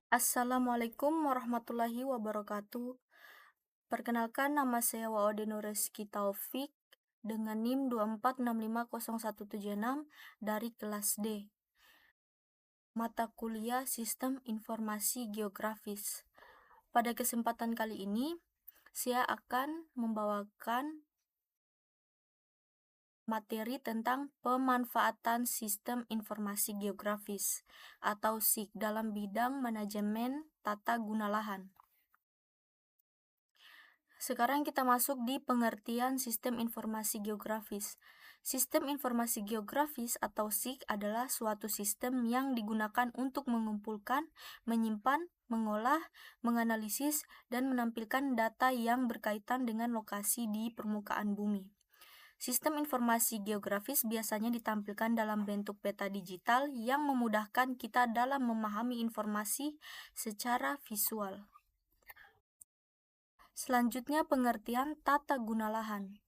Assalamualaikum warahmatullahi wabarakatuh. Perkenalkan, nama saya Waode Nureski Taufik dengan NIM 246507176 dari kelas D. Mata kuliah Sistem Informasi Geografis. Pada kesempatan kali ini, saya akan membawakan materi tentang pemanfaatan sistem informasi geografis atau SIG dalam bidang manajemen tata guna lahan. Sekarang kita masuk di pengertian sistem informasi geografis. Sistem informasi geografis atau SIG adalah suatu sistem yang digunakan untuk mengumpulkan, menyimpan, mengolah, menganalisis, dan menampilkan data yang berkaitan dengan lokasi di permukaan bumi. Sistem informasi geografis biasanya ditampilkan dalam bentuk peta digital yang memudahkan kita dalam memahami informasi secara visual. Selanjutnya, pengertian tata guna lahan.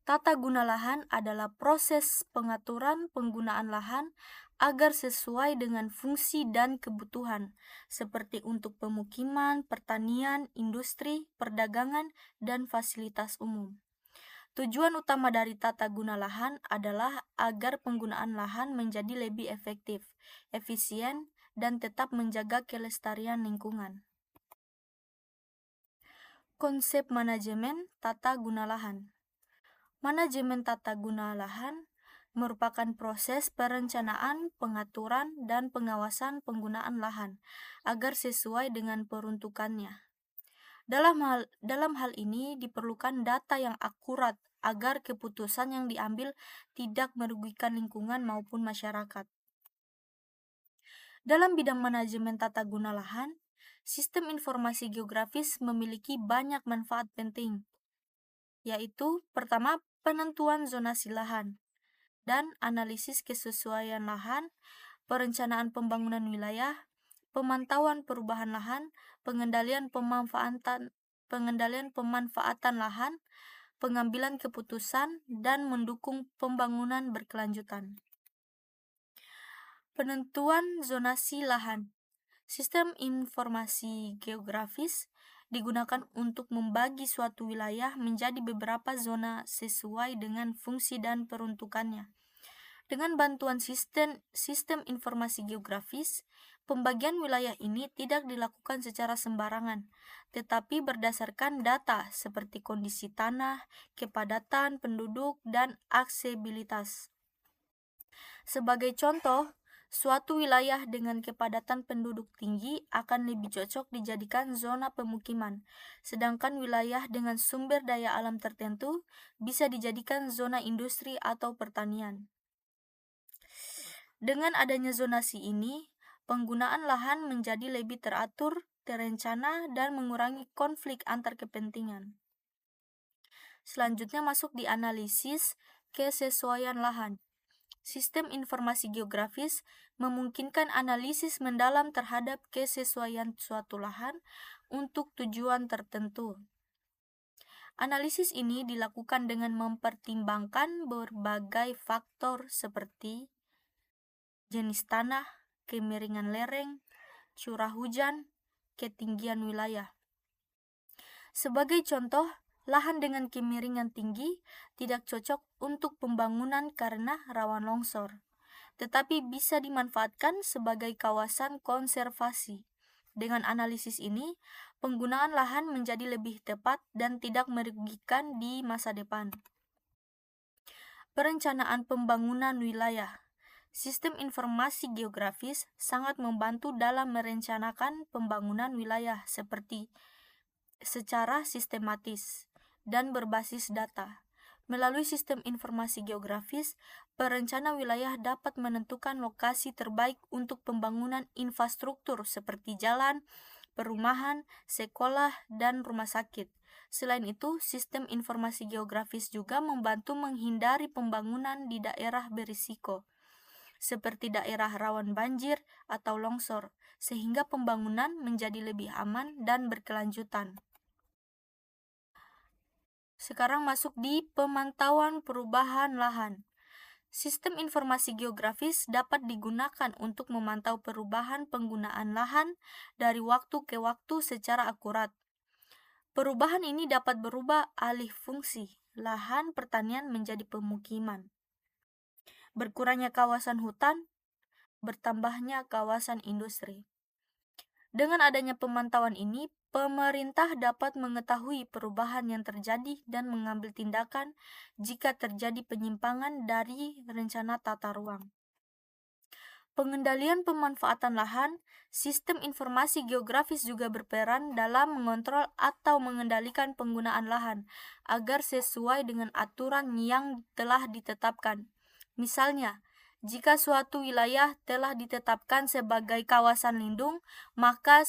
Tata guna lahan adalah proses pengaturan penggunaan lahan agar sesuai dengan fungsi dan kebutuhan, seperti untuk pemukiman, pertanian, industri, perdagangan, dan fasilitas umum. Tujuan utama dari tata guna lahan adalah agar penggunaan lahan menjadi lebih efektif, efisien, dan tetap menjaga kelestarian lingkungan. Konsep manajemen tata guna lahan. Manajemen tata guna lahan merupakan proses perencanaan, pengaturan, dan pengawasan penggunaan lahan agar sesuai dengan peruntukannya. Dalam hal ini diperlukan data yang akurat agar keputusan yang diambil tidak merugikan lingkungan maupun masyarakat. Dalam bidang manajemen tata guna lahan, sistem informasi geografis memiliki banyak manfaat penting, yaitu pertama, penentuan zonasi lahan dan analisis kesesuaian lahan, perencanaan pembangunan wilayah, pemantauan perubahan lahan, pengendalian pemanfaatan lahan, pengambilan keputusan, dan mendukung pembangunan berkelanjutan. Penentuan zonasi lahan. Sistem informasi geografis digunakan untuk membagi suatu wilayah menjadi beberapa zona sesuai dengan fungsi dan peruntukannya. Dengan bantuan sistem informasi geografis, pembagian wilayah ini tidak dilakukan secara sembarangan, tetapi berdasarkan data seperti kondisi tanah, kepadatan penduduk, dan aksesibilitas. Sebagai contoh, suatu wilayah dengan kepadatan penduduk tinggi akan lebih cocok dijadikan zona pemukiman, sedangkan wilayah dengan sumber daya alam tertentu bisa dijadikan zona industri atau pertanian. Dengan adanya zonasi ini, penggunaan lahan menjadi lebih teratur, terencana, dan mengurangi konflik antar kepentingan. Selanjutnya masuk di analisis kesesuaian lahan. Sistem informasi geografis memungkinkan analisis mendalam terhadap kesesuaian suatu lahan untuk tujuan tertentu. Analisis ini dilakukan dengan mempertimbangkan berbagai faktor seperti jenis tanah, kemiringan lereng, curah hujan, ketinggian wilayah. Sebagai contoh, lahan dengan kemiringan tinggi tidak cocok untuk pembangunan karena rawan longsor, tetapi bisa dimanfaatkan sebagai kawasan konservasi. Dengan analisis ini, penggunaan lahan menjadi lebih tepat dan tidak merugikan di masa depan. Perencanaan pembangunan wilayah. Sistem informasi geografis sangat membantu dalam merencanakan pembangunan wilayah secara sistematis dan berbasis data. Melalui sistem informasi geografis, perencana wilayah dapat menentukan lokasi terbaik untuk pembangunan infrastruktur seperti jalan, perumahan, sekolah, dan rumah sakit. Selain itu, sistem informasi geografis juga membantu menghindari pembangunan di daerah berisiko, seperti daerah rawan banjir atau longsor, sehingga pembangunan menjadi lebih aman dan berkelanjutan. Sekarang masuk di pemantauan perubahan lahan. Sistem informasi geografis dapat digunakan untuk memantau perubahan penggunaan lahan dari waktu ke waktu secara akurat. Perubahan ini dapat berubah alih fungsi lahan pertanian menjadi pemukiman. Berkurangnya kawasan hutan, bertambahnya kawasan industri. Dengan adanya pemantauan ini, pemerintah dapat mengetahui perubahan yang terjadi dan mengambil tindakan jika terjadi penyimpangan dari rencana tata ruang. Pengendalian pemanfaatan lahan, sistem informasi geografis juga berperan dalam mengontrol atau mengendalikan penggunaan lahan agar sesuai dengan aturan yang telah ditetapkan. Misalnya, jika suatu wilayah telah ditetapkan sebagai kawasan lindung, maka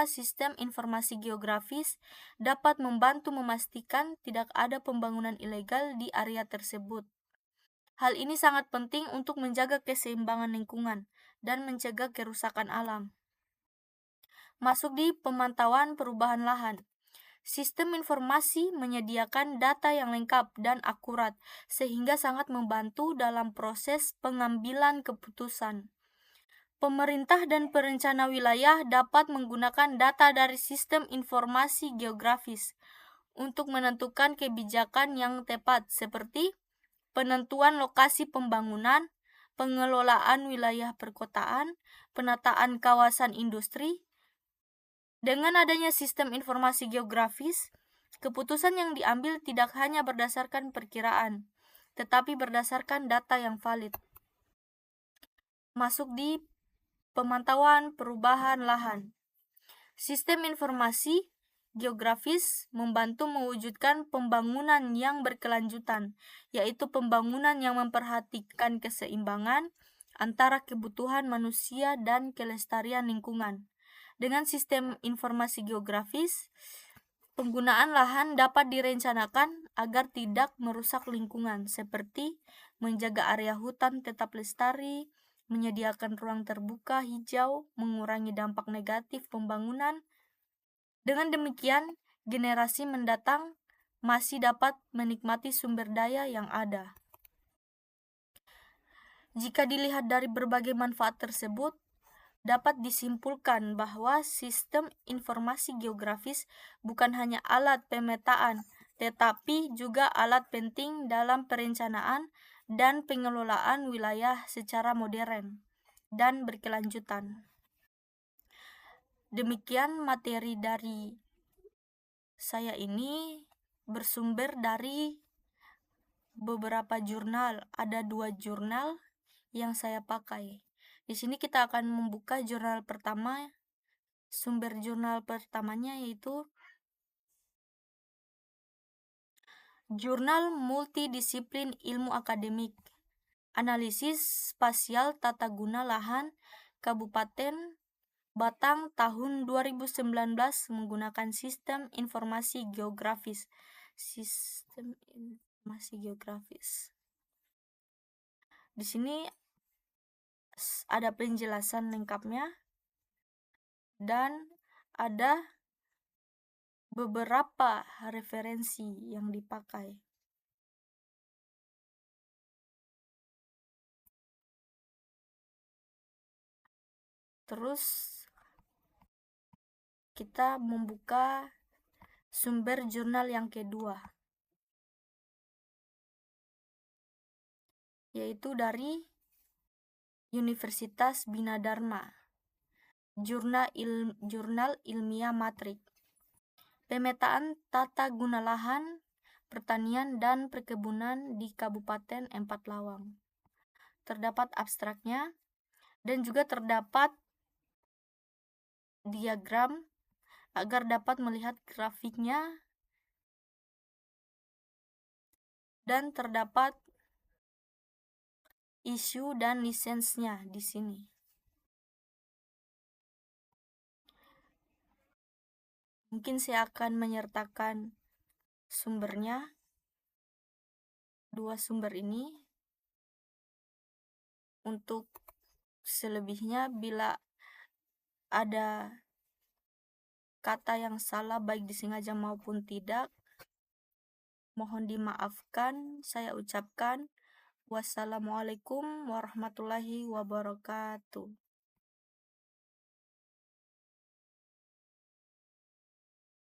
sistem informasi geografis dapat membantu memastikan tidak ada pembangunan ilegal di area tersebut. Hal ini sangat penting untuk menjaga keseimbangan lingkungan dan mencegah kerusakan alam. Masuk di pemantauan perubahan lahan. Sistem informasi menyediakan data yang lengkap dan akurat, sehingga sangat membantu dalam proses pengambilan keputusan. Pemerintah dan perencana wilayah dapat menggunakan data dari sistem informasi geografis untuk menentukan kebijakan yang tepat, seperti penentuan lokasi pembangunan, pengelolaan wilayah perkotaan, penataan kawasan industri. Dengan adanya sistem informasi geografis, keputusan yang diambil tidak hanya berdasarkan perkiraan, tetapi berdasarkan data yang valid. Masuk di pemantauan perubahan lahan. Sistem informasi geografis membantu mewujudkan pembangunan yang berkelanjutan, yaitu pembangunan yang memperhatikan keseimbangan antara kebutuhan manusia dan kelestarian lingkungan. Dengan sistem informasi geografis, penggunaan lahan dapat direncanakan agar tidak merusak lingkungan, seperti menjaga area hutan tetap lestari, menyediakan ruang terbuka hijau, mengurangi dampak negatif pembangunan. Dengan demikian, generasi mendatang masih dapat menikmati sumber daya yang ada. Jika dilihat dari berbagai manfaat tersebut, dapat disimpulkan bahwa sistem informasi geografis bukan hanya alat pemetaan, tetapi juga alat penting dalam perencanaan dan pengelolaan wilayah secara modern dan berkelanjutan. Demikian materi dari saya ini bersumber dari beberapa jurnal. Ada 2 jurnal yang saya pakai. Di sini kita akan membuka jurnal pertama. Sumber jurnal pertamanya yaitu Jurnal Multidisiplin Ilmu Akademik, Analisis Spasial Tata Guna Lahan Kabupaten Batang tahun 2019 menggunakan sistem informasi geografis. Sistem informasi geografis. Di sini ada penjelasan lengkapnya dan ada beberapa referensi yang dipakai. Terus kita membuka sumber jurnal yang kedua, yaitu dari Universitas Bina Dharma, Jurnal Ilmiah Matrik, Pemetaan Tata Guna Lahan Pertanian dan Perkebunan di Kabupaten Empat Lawang. Terdapat abstraknya dan juga terdapat diagram agar dapat melihat grafiknya, dan terdapat isu dan lisensnya di sini. Mungkin saya akan menyertakan sumbernya, 2 sumber ini. Untuk selebihnya, bila ada kata yang salah baik disengaja maupun tidak, Mohon dimaafkan, saya ucapkan wassalamualaikum warahmatullahi wabarakatuh.